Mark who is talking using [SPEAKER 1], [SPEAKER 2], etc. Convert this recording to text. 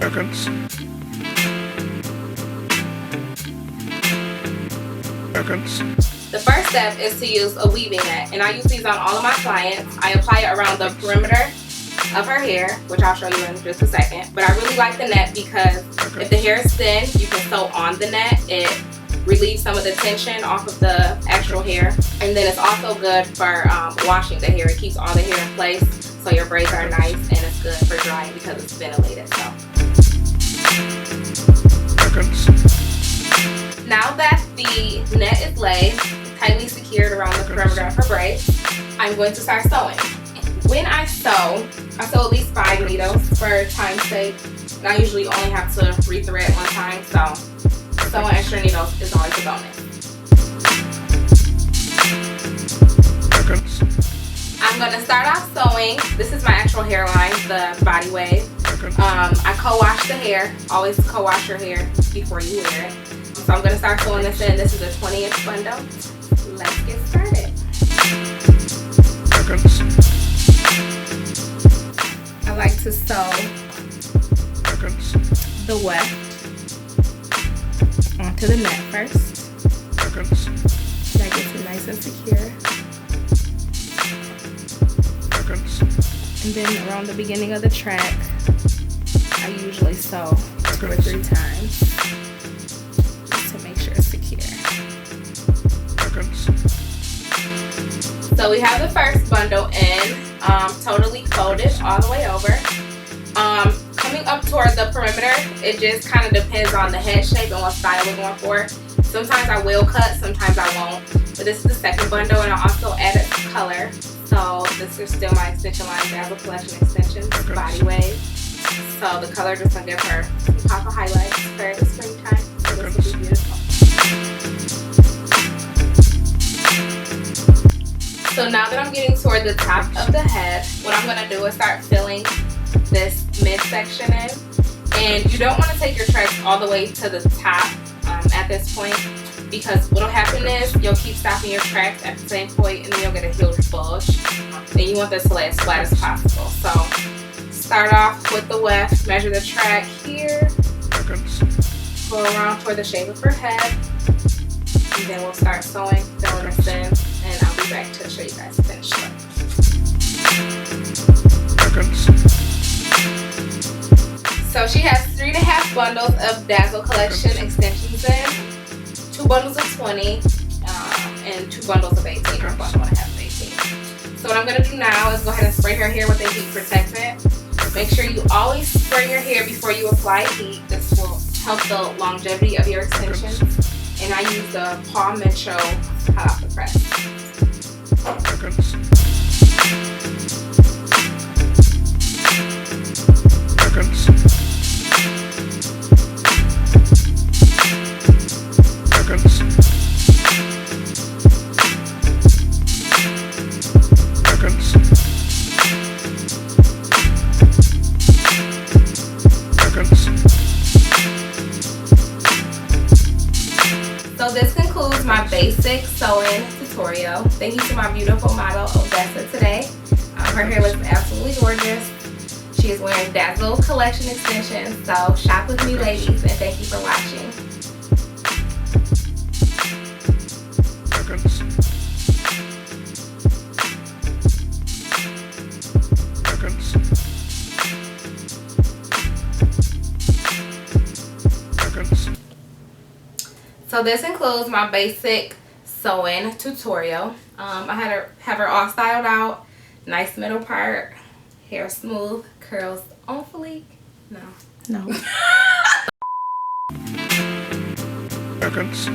[SPEAKER 1] Seconds.
[SPEAKER 2] The first step is to use a weaving net, and I use these on all of my clients. I apply it around the perimeter of her hair, which I'll show you in just a second. But I really like the net because if the hair is thin, you can sew on the net. It relieves some of the tension off of the actual hair, and then it's also good for washing the hair. It keeps all the hair in place, so your braids are nice, and it's good for drying because it's ventilated. So now that the net is laid, tightly secured around the perimeter of her braids, I'm going to start sewing. When I sew at least 5 needles for time's sake, and I usually only have to rethread one time, so sewing extra needles is always a bonus. I'm going to start off sewing. This is my actual hairline, the body wave. I co-wash the hair. Always co-wash your hair before you wear it. So I'm going to start sewing this in. This is a 20-inch bundle. Let's get started. I like to sew the weft onto the net first. That gets it nice and secure. And then around the beginning of the track, I usually sew 2 or 3 times just to make sure it's secure. So we have the first bundle in, totally folded all the way over. Coming up toward the perimeter, it just kind of depends on the head shape and what style we're going for. Sometimes I will cut, sometimes I won't. But this is the second bundle, and I also added color. So this is still my extension line, Dazzled Collection extensions, body wave. So the color just gonna give her some pop of highlights for the springtime. So this will be beautiful. So now that I'm getting toward the top of the head, what I'm gonna do is start filling this midsection in. And you don't want to take your tracks all the way to the top at this point, because what'll happen is you'll keep stopping your tracks at the same point, and then you'll get a huge bulge. And you want this to lay as flat as possible. So start off with the weft, measure the track here, go around toward the shape of her head, and then we'll start sewing, filling this in, and I'll be back to show you guys the finished look. So she has 3.5 bundles of Dazzle Collection extensions in, 2 bundles of 20, and 2 bundles of 18, or 1.5 of 18. So what I'm going to do now is go ahead and spray her hair with a heat protectant. Make sure you always spray your hair before you apply heat. This will help the longevity of your extensions. And I use the Paw Metro hot off the press. So this concludes my basic sewing tutorial. Thank you to my beautiful model, Odessa, today. Her hair looks absolutely gorgeous. She is wearing Dazzle Collection extensions. So shop with me, ladies, and thank you for watching. So this includes my basic sewing tutorial. I had her have her all styled out, nice middle part, hair smooth, curls on fleek. No.
[SPEAKER 1] Seconds.